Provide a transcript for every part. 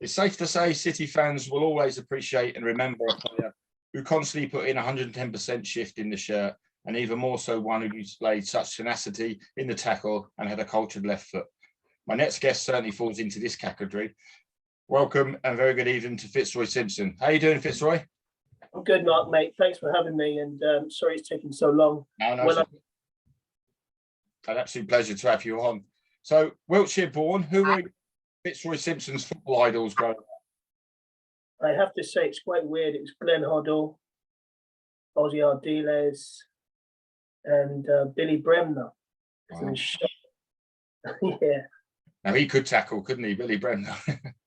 It's safe to say City fans will always appreciate and remember a player who constantly put in 110% shift in the shirt, and even more so one who displayed such tenacity in the tackle and had a cultured left foot. My next guest certainly falls into this category. Welcome and very good evening to Fitzroy Simpson. How are you doing, Fitzroy? I'm good, Mark, mate. Thanks for having me, and sorry it's taken so long. No, it's an absolute pleasure to have you on. So, Wiltshire born, who were Fitzroy Simpson's football idols growing up? I have to say it's quite weird. It was Glenn Hoddle, Ozzy Ardiles, and Billy Bremner. Wow. Yeah. Now he could tackle, couldn't he, Billy Bremner?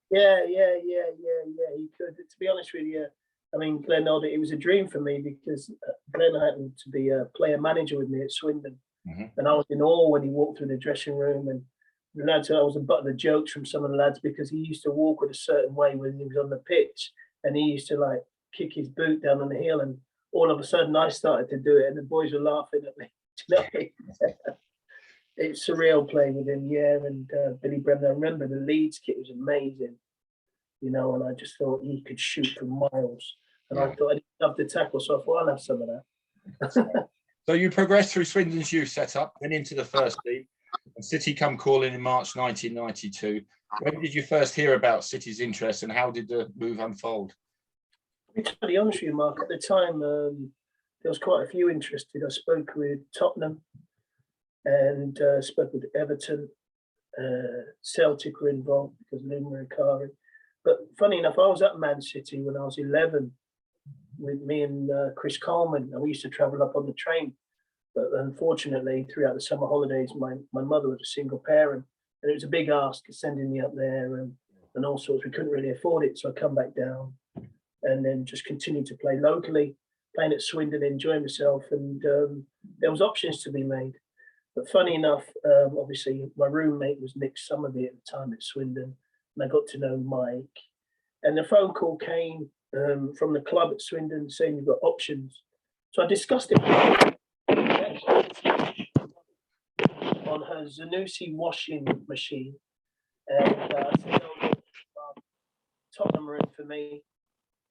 Yeah. He could. To be honest with you, I mean, Glenn Hoddle, it was a dream for me because Glenn happened to be a player manager with me at Swindon. Mm-hmm. And I was in awe when he walked through the dressing room, and the lads, I was a butt of the jokes from some of the lads because he used to walk with a certain way when he was on the pitch, and he used to like kick his boot down on the heel, and all of a sudden I started to do it, and the boys were laughing at me. It's surreal playing with him, yeah. And Billy Bremner, I remember the Leeds kit was amazing, you know, and I just thought he could shoot for miles, and I thought I'd love to tackle, so I thought I'll have some of that. So you progressed through Swindon's youth setup, then into the first team, and City come calling in March 1992. When did you first hear about City's interest, and how did the move unfold? To be totally honest with you, Mark, at the time there was quite a few interested. I spoke with Tottenham and spoke with Everton. Celtic were involved because of Lumaricari. But funny enough, I was at Man City when I was 11 with me and Chris Coleman, and we used to travel up on the train. But unfortunately, throughout the summer holidays, my mother was a single parent, and it was a big ask sending me up there and all sorts. We couldn't really afford it, so I come back down and then just continued to play locally, playing at Swindon, enjoying myself, and there was options to be made. But funny enough, obviously, my roommate was Nick Summerby at the time at Swindon, and I got to know Mike. And the phone call came from the club at Swindon saying you've got options. So I discussed it on her Zanussi washing machine. And I said, Tottenham are in for me.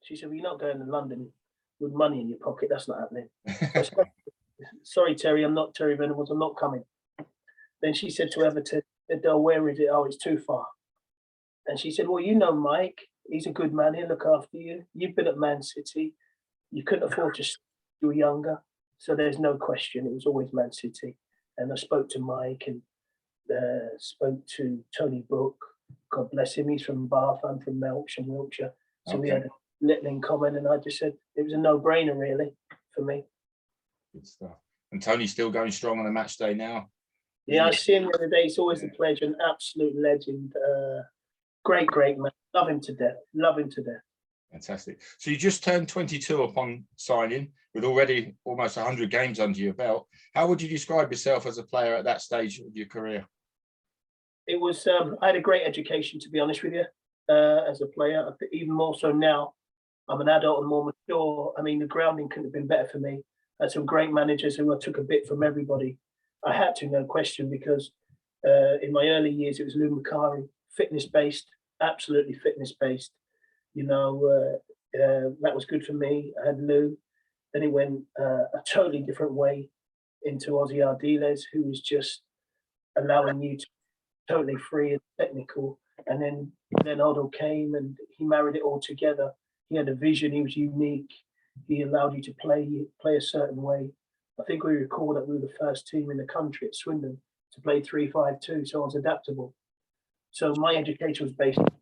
She said, well, you're not going to London with money in your pocket. That's not happening. I said, sorry, Terry, I'm not Terry Venables. I'm not coming. Then she said to Everton, where is it? Oh, it's too far. And she said, well, you know Mike. He's a good man. He'll look after you. You've been at Man City. You couldn't afford to you were younger. So there's no question. It was always Man City. And I spoke to Mike and spoke to Tony Book. God bless him. He's from Bath. I'm from Melksham, Wiltshire. So we had a little in common. And I just said it was a no-brainer, really, for me. Good stuff. And Tony's still going strong on a match day now. Yeah, I see him the other day. It's always a pleasure. An absolute legend. Great man. Love him to death. Fantastic. So you just turned 22 upon signing, with already almost 100 games under your belt. How would you describe yourself as a player at that stage of your career? It was, I had a great education, to be honest with you, as a player. Even more so now, I'm an adult and more mature. I mean, the grounding couldn't have been better for me. I had some great managers who I took a bit from everybody. I had to, no question, because in my early years, it was Lou Macari, fitness-based, absolutely fitness-based. You know, that was good for me. I had Lou. Then it went a totally different way into Ozzy Ardiles, who was just allowing you to be totally free and technical. And then Hoddle came and he married it all together. He had a vision. He was unique. He allowed you to play a certain way. I think we recall that we were the first team in the country at Swindon to play 3-5-2, so I was adaptable. So my education was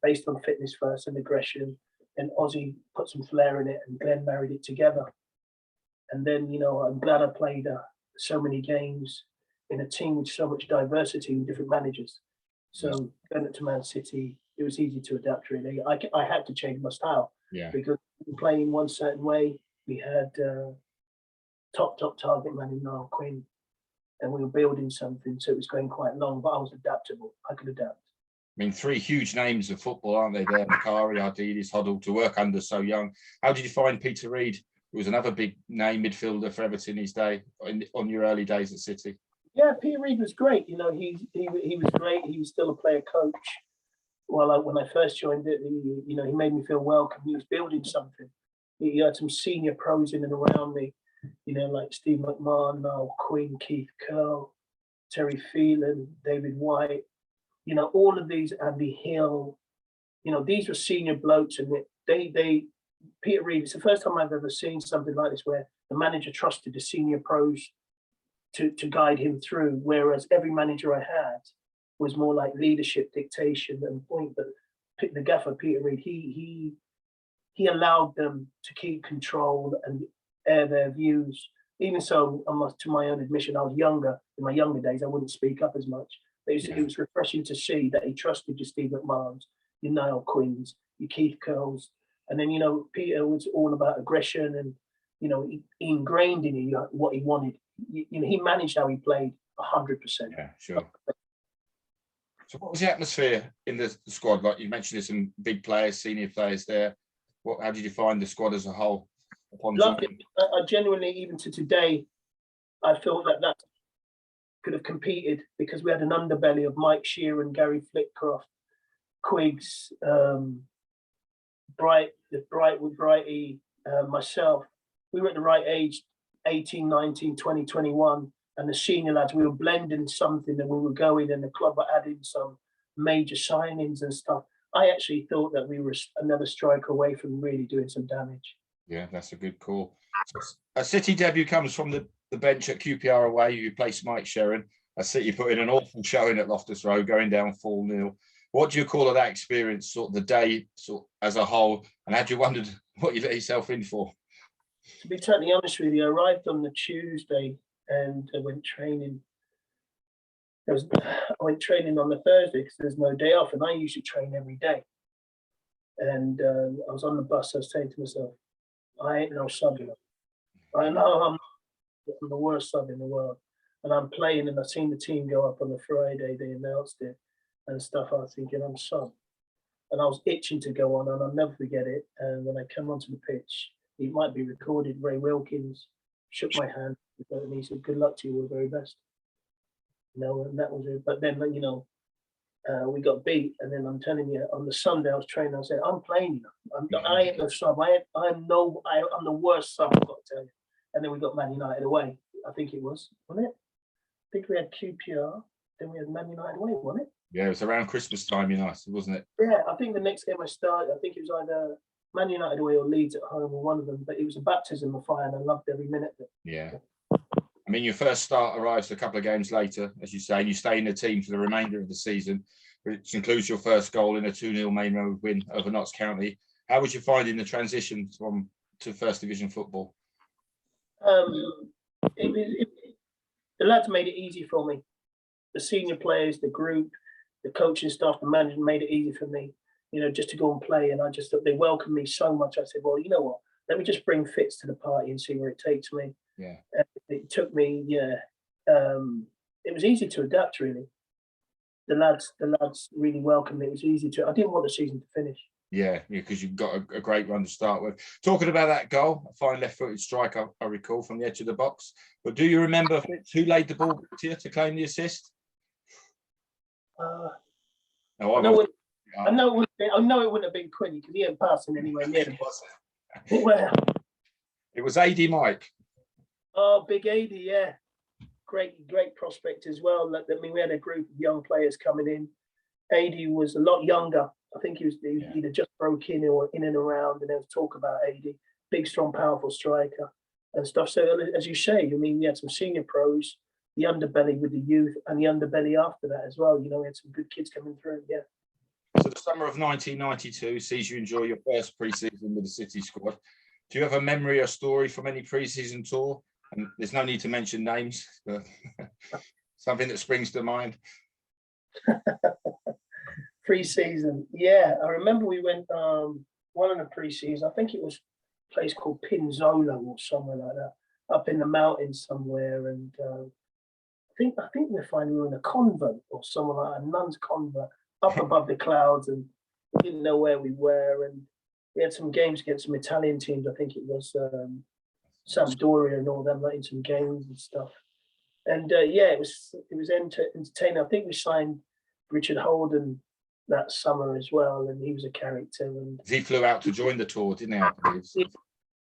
based on fitness first and aggression, and Ozzy put some flair in it, and Glenn married it together. And then, you know, I'm glad I played so many games in a team with so much diversity and different managers. So going up to Man City, it was easy to adapt, really. I had to change my style because we were playing one certain way. We had top target man in Niall Quinn, and we were building something, so it was going quite long, but I was adaptable. I could adapt. I mean, three huge names of football, aren't they there? Macari, Ardiles, Hoddle, to work under so young. How did you find Peter Reid, who was another big name midfielder for Everton his day, on your early days at City? Yeah, Peter Reid was great. You know, he was great. He was still a player coach. when I first joined it, he made me feel welcome. He was building something. He had some senior pros in and around me, like Steve McMahon, Niall Quinn, Keith Curl, Terry Phelan, David White, all of these, Andy Hill, these were senior blokes, and Peter Reid, it's the first time I've ever seen something like this where the manager trusted the senior pros to guide him through, whereas every manager I had was more like leadership, dictation, and point. But the gaffer, Peter Reid, he allowed them to keep control and air their views. Even so, to my own admission, I was younger. In my younger days, I wouldn't speak up as much. But it was refreshing to see that he trusted your Steve McMahons, your Niall Quinns, your Keith Curls. And then, Peter was all about aggression and, he ingrained in you what he wanted. He managed how he played 100%. Yeah, sure. So what was the atmosphere in the squad? Like you mentioned, there's some big players, senior players there. How did you find the squad as a whole? Loved it. I genuinely, even to today, I felt that could have competed because we had an underbelly of Mike Sheeran, Gary Flitcroft, Quiggs, Brighty, myself. We were at the right age, 18, 19, 20, 21, and the senior lads, we were blending something and we were going, and the club were adding some major signings and stuff. I actually thought that we were another striker away from really doing some damage. Yeah, that's a good call. So a City debut comes from the bench at QPR away. You replaced Mike Sheeran. A City put in an awful showing at Loftus Road, going down 4-0. What do you call of that experience, sort of the day as a whole? And had you wondered what you let yourself in for? To be totally honest with you, I arrived on the Tuesday and I went training. I went training on the Thursday because there's no day off, and I usually train every day. And I was on the bus. I was saying to myself, I ain't no sub. I know I'm the worst sub in the world, and I'm playing. And I seen the team go up on the Friday. They announced it and stuff. I was thinking I'm sub, and I was itching to go on, and I'll never forget it. And when I come onto the pitch, it might be recorded. Ray Wilkins shook my hand and he said, "Good luck to you, all the very best." And that was it. But then, we got beat, and then I'm telling you, on the Sunday I was training. I said, "I'm playing. I ain't no sub. I'm the worst sub. I've got to tell you." And then we got Man United away. I think it was, wasn't it? I think we had QPR. Then we had Man United away, wasn't it? Yeah, it was around Christmas time, United, wasn't it? Yeah, I think the next game I started, I think it was either Man United away or Leeds at home, or one of them. But it was a baptism of fire, and I loved every minute of it. Yeah. I mean, your first start arrives a couple of games later, as you say, and you stay in the team for the remainder of the season, which includes your first goal in a 2-0 main road win over Notts County. How was you finding the transition to First Division football? The lads made it easy for me. The senior players, the group, the coaching staff, the management made it easy for me, just to go and play. And I just thought they welcomed me so much. I said, well, you know what? Let me just bring Fitz to the party and see where it takes me. Yeah. It took me, it was easy to adapt, really. The lads really welcomed me. It was easy I didn't want the season to finish. Yeah, because you've got a great run to start with. Talking about that goal, a fine left-footed strike, I recall, from the edge of the box. But do you remember who laid the ball to you to claim the assist? I know it wouldn't have been Quinn because he ain't passing anywhere near the box. Well, it was AD Mike. Oh, big AD, yeah. Great prospect as well. We had a group of young players coming in. AD was a lot younger. I think he either just broke in or in and around, and there was talk about AD. Big, strong, powerful striker and stuff. So, as you say, we had some senior pros, the underbelly with the youth, and the underbelly after that as well. We had some good kids coming through, yeah. So the summer of 1992 sees you enjoy your first pre-season with the City squad. Do you have a memory or story from any pre-season tour? And there's no need to mention names, but something that springs to mind. Pre-season, yeah. I remember we went one of the pre-season. I think it was a place called Pinzolo or somewhere like that, up in the mountains somewhere. And I think we were in a convent or somewhere like a nun's convent, up above the clouds, and we didn't know where we were. And we had some games against some Italian teams. I think it was Sampdoria and all them, like in some games and stuff. And it was entertaining. I think we signed Richard Holden that summer as well, and he was a character. And He flew out to join the tour, didn't he? I believe?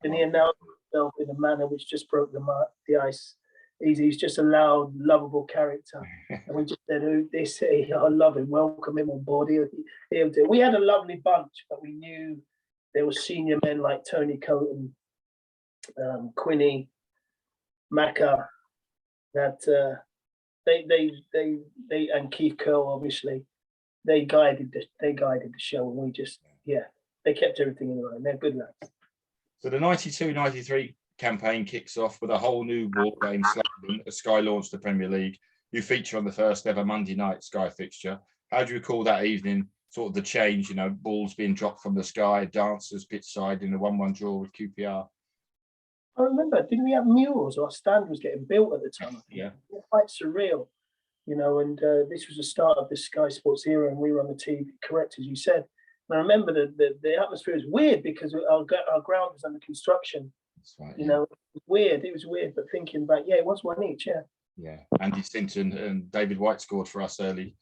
and he announced himself in a manner which just broke the ice. He's just a loud, lovable character. And we just said, "Oh, this, I love him. Welcome him on board." He'll do. We had a lovely bunch, but we knew there were senior men like Tony Coton, Quinny, Macca, that they and Keith Curl, obviously, they guided the show, and we just they kept everything in line. They're good lads. So the 92-93 campaign kicks off with a whole new ball game slogan as Sky launched the Premier League. You feature on the first ever Monday night Sky fixture. How do you recall that evening, sort of the change, balls being dropped from the sky, dancers pitch side in a 1-1 draw with QPR? I remember, didn't we have mules? Our stand was getting built at the time. Yeah. Quite surreal, and this was the start of the Sky Sports era, and we were on the TV, correct, as you said. And I remember the atmosphere was weird because our ground was under construction. That's right, it was weird. It was weird, but thinking back, it was one each, Yeah, Andy Sinton and David White scored for us early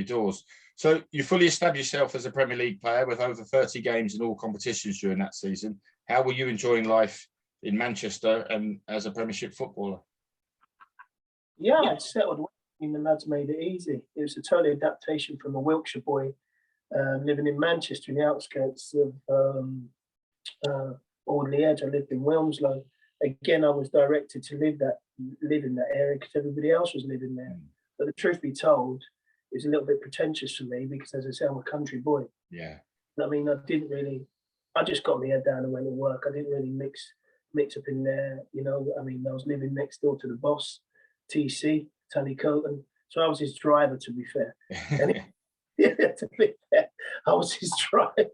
doors. So you fully established yourself as a Premier League player with over 30 games in all competitions during that season. How were you enjoying life in Manchester and as a Premiership footballer? Yeah, I settled. The lads made it easy. It was a total adaptation from a Wiltshire boy living in Manchester in the outskirts of Audley Edge. I lived in Wilmslow. Again, I was directed to live in that area because everybody else was living there. But the truth be told, it's a little bit pretentious for me because, as I say, I'm a country boy. Yeah. I just got my head down and went to work. I didn't really mix up in there. I was living next door to the boss, TC, Tony Coton. So I was his driver, to be fair. To be fair, I was his driver.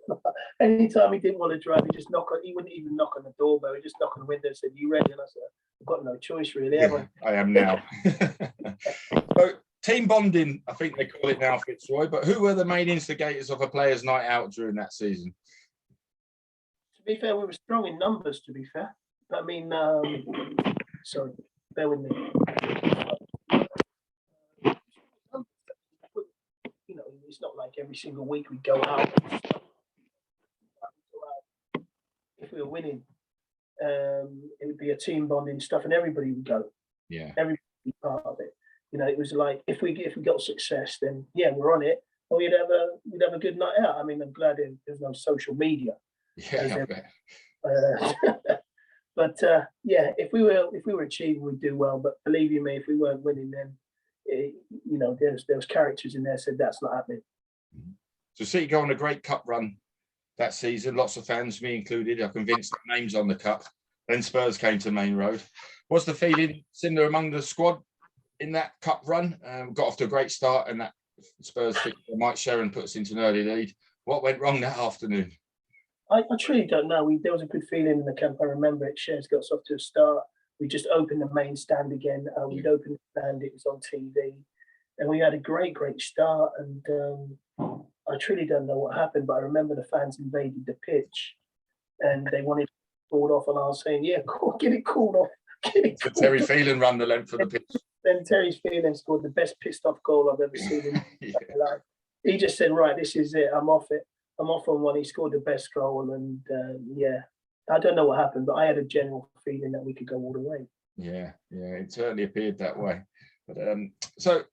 Anytime he didn't want to drive, he wouldn't even knock on the doorbell. He'd just knock on the window and said, "You ready?" And I said, "I've got no choice, really." Yeah, I am now. So, team bonding, I think they call it now, Fitzroy. But who were the main instigators of a players' night out during that season? To be fair, we were strong in numbers, to be fair. I mean, sorry, bear with me. It's not like every single week we go out. If we were winning, it would be a team bonding stuff, and everybody would go. Yeah, everybody would be part of it. It was like if we got success, then we're on it. Or we'd have a good night out. I mean, I'm glad there's no social media. Yeah, but if we were achieving, we'd do well. But believe you me, if we weren't winning, then there was characters in there said that's not happening. So City go on a great cup run that season. Lots of fans, me included, are convinced that names on the cup. Then Spurs came to Main Road. Was the feeling similar among the squad in that cup run? Got off to a great start, and that Spurs fixture, Mike Sherran put us into an early lead. What went wrong that afternoon? I truly don't know. There was a good feeling in the camp. I remember it. Shares got us off to a start. We just opened the main stand again. We'd opened the stand. It was on TV. And we had a great start. And I truly don't know what happened, but I remember the fans invaded the pitch and they wanted to called off. And I was saying, get it called off. So Terry Phelan ran the length of the pitch. Then Terry Phelan scored the best pissed off goal I've ever seen in my life. He just said, right, this is it. I'm off it. I'm off on one. He scored the best goal. And I don't know what happened, but I had a general feeling that we could go all the way. Yeah, it certainly appeared that way. But so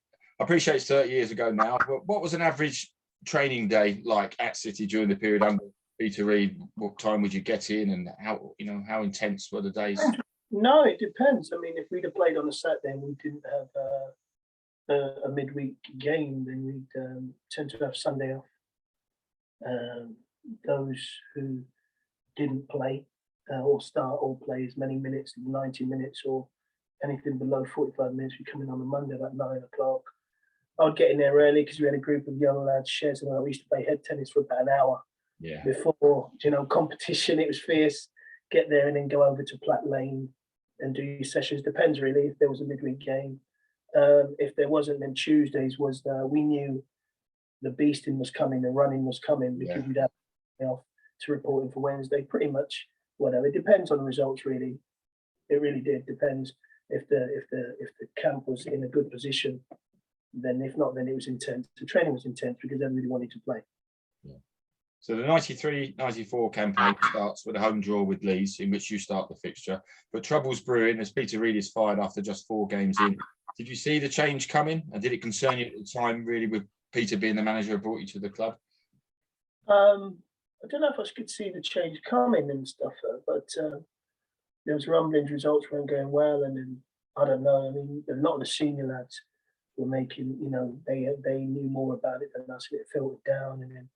I appreciate it's 30 years ago now, but what was an average training day like at City during the period under Peter Reid? What time would you get in, and how intense were the days? No, it depends. I mean, if we'd have played on a Saturday and we didn't have a midweek game, then we'd tend to have Sunday off. Those who didn't play or start or play as many minutes, 90 minutes or anything below 45 minutes, we come in on a Monday about 9 o'clock. I would get in there early because we had a group of young lads, Shares, and we used to play head tennis for about an hour before, competition. It was fierce. Get there and then go over to Platt Lane and do your sessions. Depends really if there was a midweek game. If there wasn't, then Tuesdays was we knew the beasting was coming, the running was coming because we'd have off to reporting for Wednesday. Pretty much whatever. It depends on the results really. It really did. Depends if the camp was in a good position. then if not, then it was intense. The training was intense because everybody wanted to play. Yeah. So the 93-94 campaign starts with a home draw with Leeds, in which you start the fixture. But trouble's brewing as Peter Reid is fired after just 4 games in. Did you see the change coming? And did it concern you at the time, really, with Peter being the manager who brought you to the club? I don't know if I could see the change coming and stuff, but there was rumblings, results weren't going well, and then I don't know. I mean, a lot of the senior lads were making, they knew more about it than us. It filtered down, and then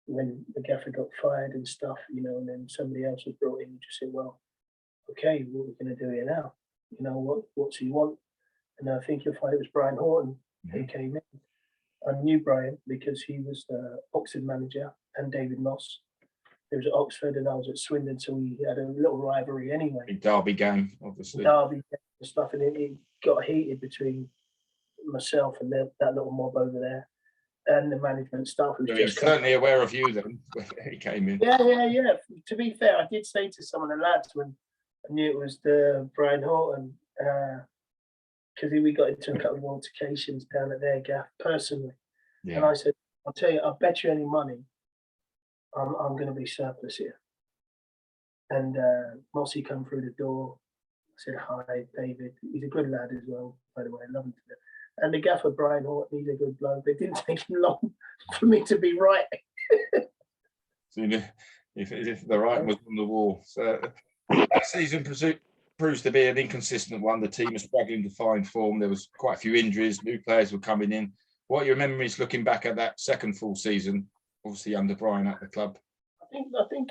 when the gaffer got fired and stuff, and then somebody else was brought in, you just said, well, okay, what are we going to do here now? What's he want? And I think you'll find it was Brian Horton who came in. I knew Brian because he was the Oxford manager and David Moss. He was at Oxford and I was at Swindon, so we had a little rivalry anyway. Big derby game, obviously. Derby game and stuff, and it got heated between myself and that little mob over there and the management staff. He was certainly aware of you then when he came in. Yeah. To be fair, I did say to some of the lads when I knew it was the Brian Horton, because we got into a couple of altercations down at their gaff personally. Yeah. And I said, I'll tell you, I'll bet you any money I'm going to be surplus here. And Mossy come through the door. I said, hi, David. He's a good lad as well, by the way. I love him to death. And the gaffer, Brian Horton, he's a good bloke. It didn't take him long for me to be right. So if the writing was on the wall. So that season proves to be an inconsistent one. The team was struggling to find form. There was quite a few injuries. New players were coming in. What are your memories looking back at that second full season, obviously under Brian at the club? I think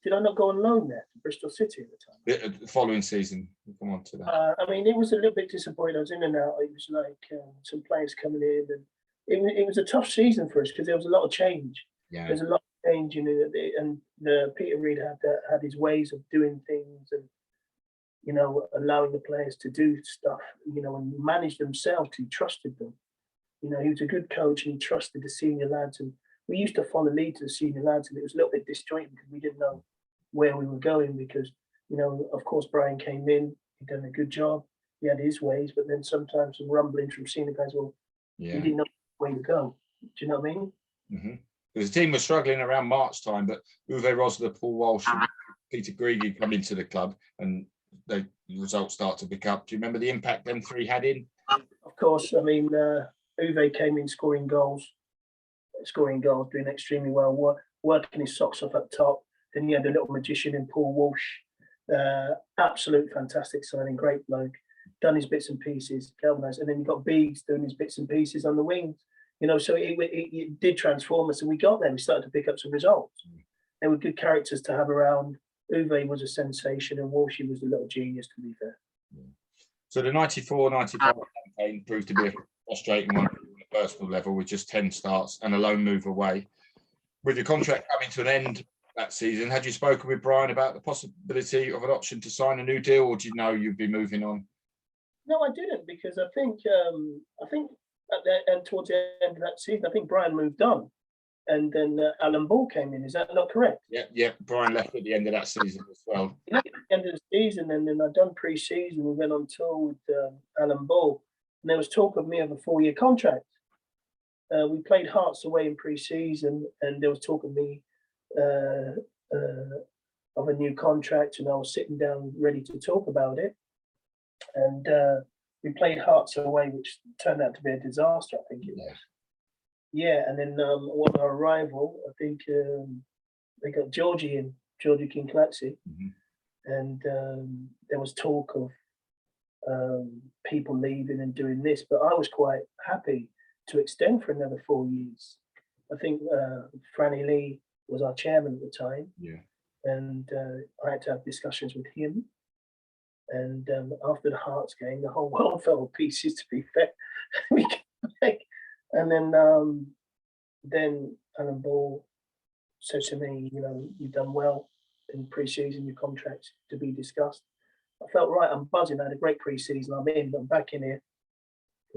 did I not go on loan there to Bristol City at the time? The following season, we'll come on to that. I mean, it was a little bit disappointing. I was in and out. It was like some players coming in, and it was a tough season for us because there was a lot of change. Yeah. There's a lot of change in it, and Peter Reid had his ways of doing things, and allowing the players to do stuff, and manage themselves. He trusted them. He was a good coach, and he trusted the senior lads. And we used to follow lead to the senior lads, and it was a little bit disjointed because we didn't know where we were going. Because of course, Brian came in, he'd done a good job, he had his ways, but then sometimes some rumblings from senior guys, he didn't know where to go. Do you know what I mean? Mm-hmm. Because the team was struggling around March time, but Uwe Rosler, Paul Walsh, and Peter Greig come into the club, and the results start to pick up. Do you remember the impact them 3 had in? Of course. I mean, Uwe came in scoring goals, doing extremely well, working his socks off up top. Then you had a little magician in Paul Walsh, absolute fantastic signing, great bloke, done his bits and pieces, galvanised. And then you got Biggs doing his bits and pieces on the wings. So it did transform us, and we got there. We started to pick up some results. They were good characters to have around. Uwe was a sensation, and Walshy was a little genius, to be fair. So the 94-95 campaign proved to be a frustrating one on a personal level, with just 10 starts and a loan move away. With your contract coming to an end that season, had you spoken with Brian about the possibility of an option to sign a new deal, or do you know you'd be moving on? No, I didn't, because I think at the end, towards the end of that season, I think Brian moved on, and then Alan Ball came in. Is that not correct? Yeah. Brian left at the end of that season as well. At the end of the season, and then I'd done pre-season. We went on tour with Alan Ball, and there was talk of me of a 4-year contract. We played Hearts away in pre-season, and there was talk of me of a new contract, and I was sitting down ready to talk about it. And we played Hearts away, which turned out to be a disaster, I think it was. Yeah, and then on our arrival, I think they got Georgie King-Claxey, and there was talk of people leaving and doing this, but I was quite happy to extend for another 4 years. I think Franny Lee was our chairman at the time, and I had to have discussions with him. And after the Hearts game, the whole world fell to pieces, to be fair. We came back. And then Alan Ball said to me, you've done well in pre-season, your contract's to be discussed. I felt right, I'm buzzing. I had a great pre-season. I'm back in here.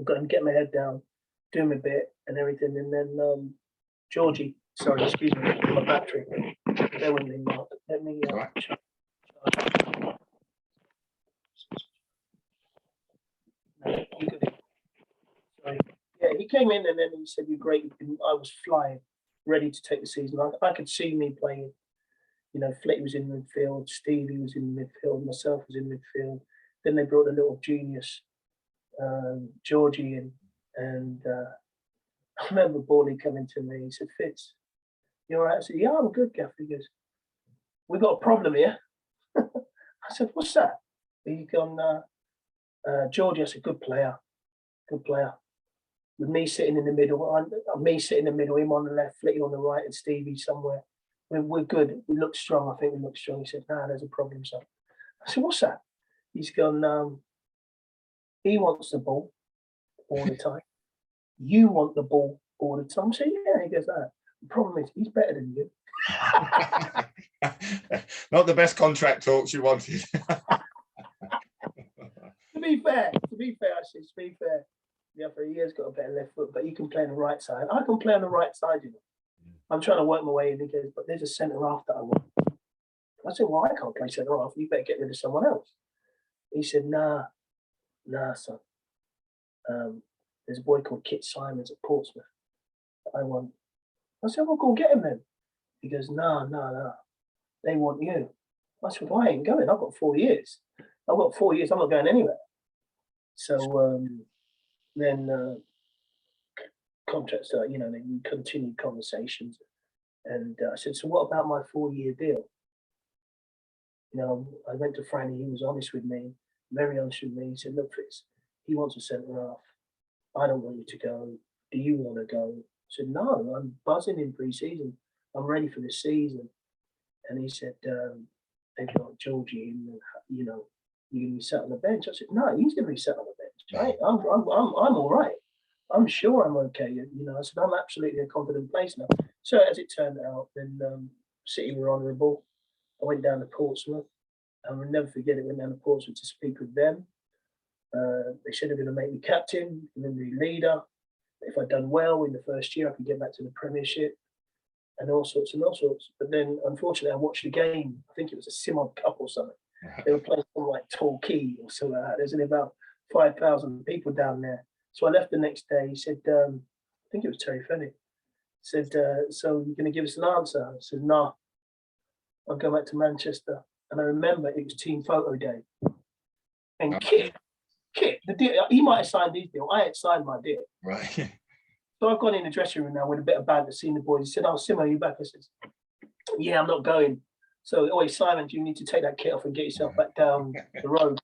I've got to get my head down, do my bit and everything. And then Georgie, sorry, excuse me, my battery. Bear with me, Mark. Let me Sorry. he came in and then he said, "You're great." I was flying, ready to take the season. I could see me playing. You know, Flick was in midfield, Stevie was in midfield, myself was in midfield. Then they brought a little genius, Georgie in, and I remember Borley coming to me. He said, "Fitz, you all right?" I said, "Yeah, I'm good, Gaff." He goes, "We've got a problem here." I said, "What's that?" He gone, "Georgie," I said, "Good player, good player." With me sitting in the middle, me sitting in the middle, him on the left, Flicky on the right, and Stevie somewhere. We're good. We look strong. I think we look strong. He said, "Nah, there's a problem, son." I said, "What's that?" He's gone, "He wants the ball all the time. You want the ball all the time." I said, "Yeah." He goes, "The problem is he's better than you." Not the best contract talks you wanted. To be fair, I said, to be fair, the other he has got a better left foot, but he can play on the right side. I can play on the right side, you know. I'm trying to work my way in. He goes, "But there's a centre half that I want." I said, "Well, I can't play centre half. You better get rid of someone else." He said, Nah, son. There's a boy called Kit Simons at Portsmouth that I want." I said, "Well, go and get him then." He goes, "No. They want you." I said, "Well, I ain't going. I've got 4 years. I'm not going anywhere." So then contracts, you know, we continued conversations. And I said, "So what about my 4-year deal?" You know, I went to Franny. He was honest with me, very honest with me. He said, "Look, Fitz, he wants a centre half. I don't want you to go. Do you want to go?" I said, "No, I'm buzzing in pre-season. I'm ready for the season." And he said, "They've got Georgie in, you know, you're going to be sat on the bench." I said, "No, he's going to be sat on the bench. Right? I'm all right. I'm sure I'm okay." You know, I said, "I'm absolutely a confident place now." So as it turned out, then City were honourable. I went down to Portsmouth. I will never forget it. Went down to Portsmouth to speak with them. They said they're going to make me captain and then the leader. If I'd done well in the first year, I could get back to the Premiership and all sorts. But then, unfortunately, I watched a game. I think it was a Simon Cup or something. They were playing something like Torquay or something like that. There's only about 5,000 people down there. So I left the next day. He said, I think it was Terry Fennick. Said, "So you're going to give us an answer?" I said, "No, I'll go back to Manchester." And I remember it was team photo day. And Kit, the deal, he might have signed his deal. I had signed my deal. Right. So I've gone in the dressing room now with a bit of banter, seeing the boys. He said, "Oh, Simo, are you back?" I said, "Yeah, I'm not going." So, "Oh, Simon, you need to take that kit off and get yourself back down the road."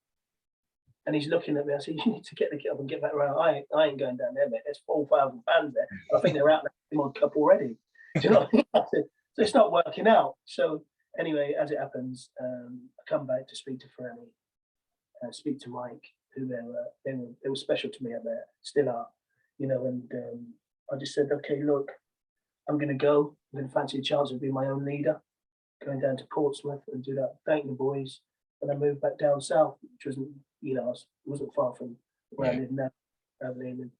And he's looking at me. I said, "You need to get the kit off and get back around. I ain't going down there, mate. There's 4,000 fans there. I think they're out there in the cup already." Do you know what I mean? I said, so it's not working out. So anyway, as it happens, I come back to speak to Franny, speak to Mike, who they were special to me up there, still are, you know. And I just said, "Okay, look, I'm going to go. I'm going to fancy a chance of being my own leader, going down to Portsmouth and do that. Thank the boys." And I moved back down south, which wasn't, you know, wasn't far from where I live now. And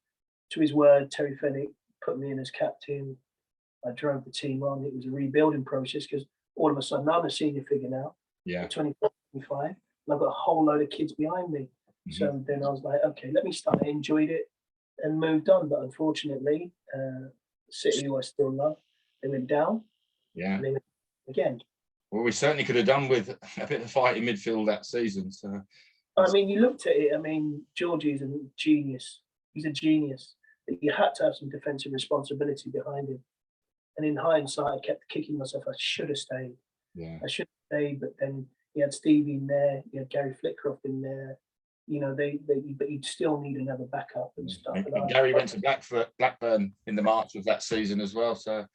to his word, Terry Fennick put me in as captain. I drove the team on. It was a rebuilding process because all of a sudden I'm a senior figure now, 24, 25, and I've got a whole load of kids behind me. Mm-hmm. So then I was like, okay, let me start. I enjoyed it and moved on. But unfortunately, City, who I still love, they went down. Yeah. And they went again. Well, we certainly could have done with a bit of fight in midfield that season. So, I mean, you looked at it. I mean, Georgie's a genius. He's a genius. But you had to have some defensive responsibility behind him. And in hindsight, I kept kicking myself. I should have stayed. Yeah. I should have stayed. But then you had Stevie in there. You had Gary Flitcroft in there. You know, but you'd still need another backup and stuff. And Gary went to Blackburn in the March of that season as well. So,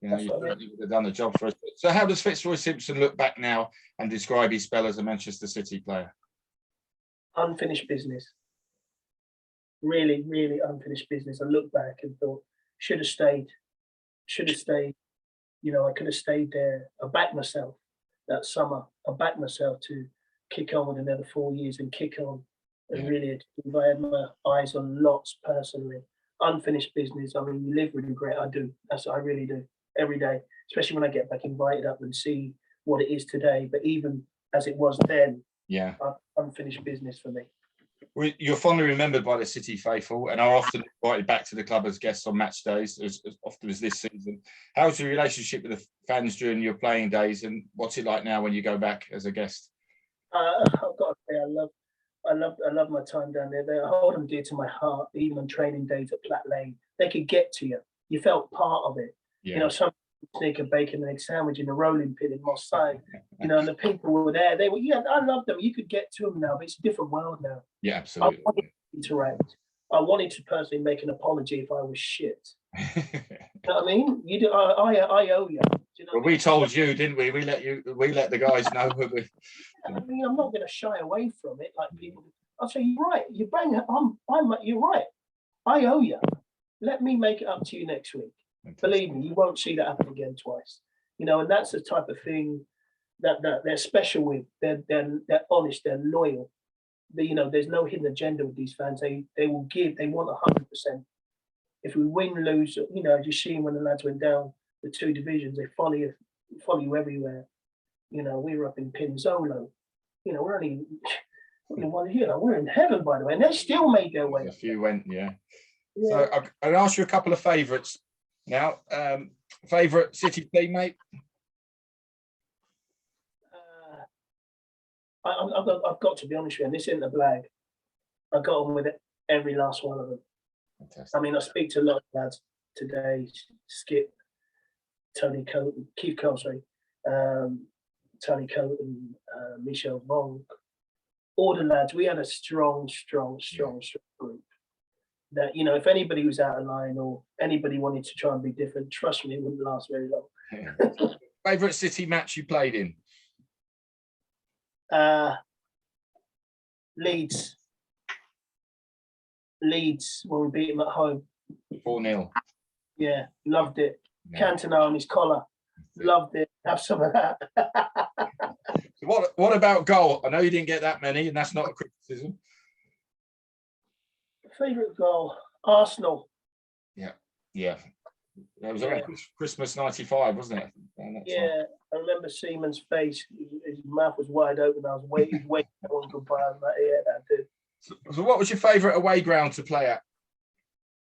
you know, you certainly would have done the job for us. So how does Fitzroy Simpson look back now and describe his spell as a Manchester City player? Unfinished business. Really, really unfinished business. I look back and thought, should have stayed. You know, I could have stayed there. I backed myself that summer. I backed myself to kick on with another 4 years and kick on. And really, if I had my eyes on lots personally. Unfinished business. I mean, you live with regret. I do. That's what I really do every day, especially when I get back invited up and see what it is today. But even as it was then, unfinished business for me. You're fondly remembered by the City faithful and are often invited back to the club as guests on match days, as often as this season. How's your relationship with the fans during your playing days, and what's it like now when you go back as a guest? I've got to say, I love my time down there. They hold them dear to my heart. Even on training days at Platt Lane, they could get to you. You felt part of it. Yeah. You know, some sneak a bacon and egg sandwich in the rolling pin in Moss Side. You know, and the people were there. They were, yeah, I love them. You could get to them now, but it's a different world now. Yeah, absolutely. I wanted to interact. I wanted to personally make an apology if I was shit. You know what I mean? You do. I owe you. Do you know well, we told you, didn't we? We let the guys know. I mean, I'm not going to shy away from it like people. I'll say, you're right. You bang. You're right. I owe you. Let me make it up to you next week. Fantastic. Believe me, you won't see that happen again twice. You know, and that's the type of thing that they're special with. They're honest. They're loyal. You know, there's no hidden agenda with these fans. They will give. They want 100%. If we win, lose, you know, as you see when the lads went down the 2 divisions, they follow you everywhere. You know, we were up in Pinzolo. You know, we're only one here. We're in heaven, by the way, and they still made their way. A few went, yeah. So I'll ask you a couple of favourites now. Favourite City teammate? I've got to be honest with you, and this isn't a blag. I got on with it, every last one of them. Fantastic. I mean, I speak to a lot of lads today. Skip, Tony Coat, Keith Cole, sorry, Tony Coat and Michel Vonk. All the lads, we had a strong group. That, you know, if anybody was out of line or anybody wanted to try and be different, trust me, it wouldn't last very long. Yeah. Favourite City match you played in? Leeds, when we beat him at home. 4-0. Yeah, loved it. Yeah. Cantona on his collar. Loved it. Have some of that. What about goal? I know you didn't get that many, and that's not a criticism. Favourite goal? Arsenal. Yeah. That was around Christmas '95, wasn't it? Yeah, I remember Seaman's face. His mouth was wide open. I was waiting for one goodbye. I was like, yeah, that did. So what was your favourite away ground to play at?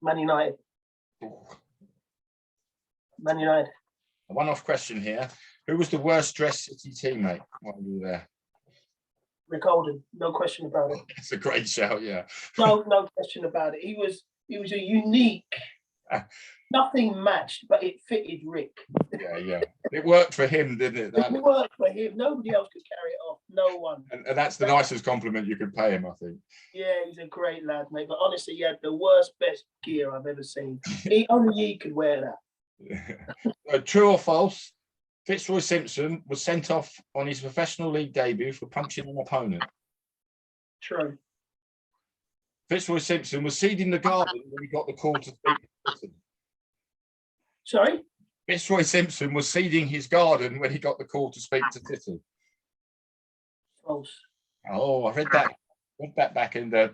Man United. Man United. A one-off question here. Who was the worst dressed City teammate while you were there? Rick Holden, no question about it. It's a great shout, yeah. No question about it. He was a unique, nothing matched, but it fitted Rick. Yeah. It worked for him, didn't it? It worked for him. Nobody else could carry it off. No one. And that's the nicest compliment you could pay him, I think. Yeah, he's a great lad, mate. But honestly, he had the best gear I've ever seen. Only he could wear that. True or false? Fitzroy Simpson was sent off on his professional league debut for punching an opponent. True. Fitzroy Simpson was seeding the garden when he got the call to speak. Sorry? Fitzroy Simpson was seeding his garden when he got the call to speak to City. False. Oh, I read that back in the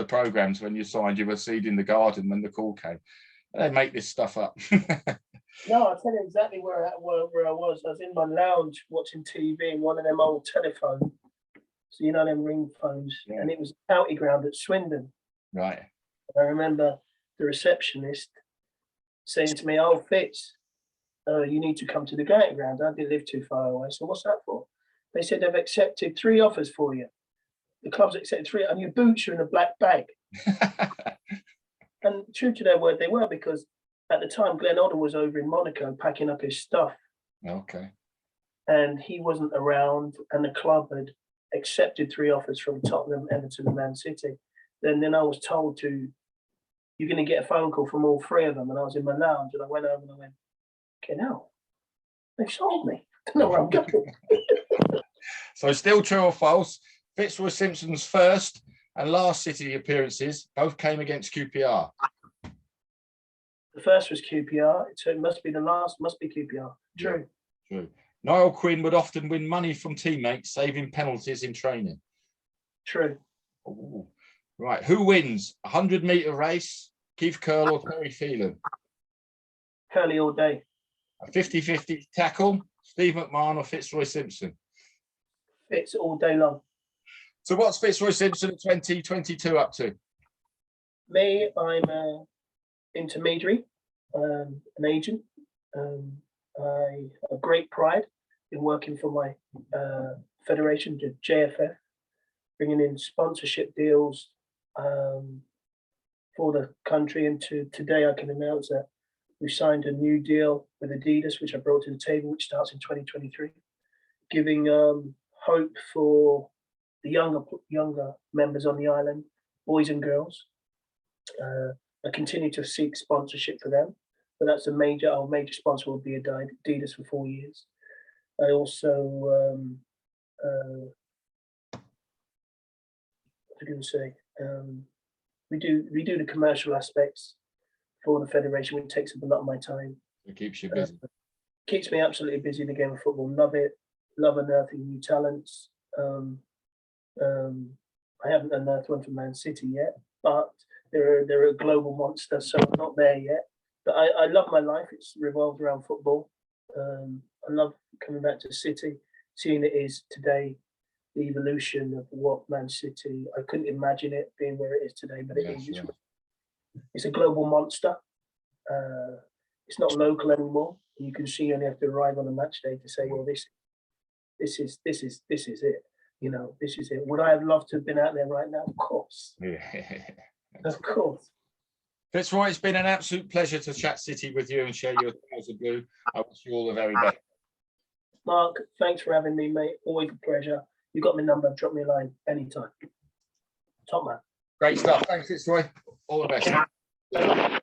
programmes when you signed. You were seeding the garden when the call came. They make this stuff up. No, I'll tell you exactly where I was. I was in my lounge watching TV in one of them old telephones. So, you know, them ring phones. Yeah. And it was a county ground at Swindon. Right. I remember the receptionist saying to me, "Oh, Fitz, you need to come to the county ground." I didn't live too far away. So what's that for? They said they've accepted 3 offers for you. The club's accepted 3, and your boots are in a black bag. And true to their word, they were, because at the time, Glenn Otter was over in Monaco packing up his stuff. Okay. And he wasn't around, and the club had accepted 3 offers from Tottenham, Everton, and Man City. Then I was told you're going to get a phone call from all 3 of them. And I was in my lounge, and I went over and I went, okay, now, they've sold me. I don't know where I'm going. So still true or false, Fitzroy Simpson's first and last City appearances both came against QPR. The first was QPR, so it must be the last, must be QPR. True. Yeah, true. Niall Quinn would often win money from teammates, saving penalties in training. True. Ooh. Right. Who wins? 100-metre race, Keith Curle or Terry Phelan? Curly all day. A 50-50 tackle, Steve McMahon or Fitzroy Simpson? Fitz all day long. So what's Fitzroy Simpson 2022 up to? Me, I'm an intermediary, an agent. I have great pride in working for my federation, the JFF, bringing in sponsorship deals for the country. And today I can announce that we signed a new deal with Adidas, which I brought to the table, which starts in 2023, giving hope for the younger members on the island, boys and girls. I continue to seek sponsorship for them, but that's our major sponsor will be Adidas for 4 years. I also, what was I going to say? We do the commercial aspects for the federation, which takes up a lot of my time. It keeps you busy. Keeps me absolutely busy in the game of football. Love it. Love unearthing new talents. I haven't unearthed one from Man City yet, but they're a global monster, so I'm not there yet. But I love my life. It's revolved around football. I love coming back to City, seeing it is today, the evolution of what Man City. I couldn't imagine it being where it is today, but it is. Yeah. It's a global monster. It's not local anymore. You can see you only have to arrive on a match day to say, well, this is it. You know, this is it. Would I have loved to have been out there right now? Of course. Yeah. Of course. Fitzroy, it's been an absolute pleasure to chat City with you and share your colours of blue. I wish you all the very best. Mark, thanks for having me, mate. Always a pleasure. You got my number. Drop me a line anytime. Top man. Great stuff. Thanks, Fitzroy. All the best.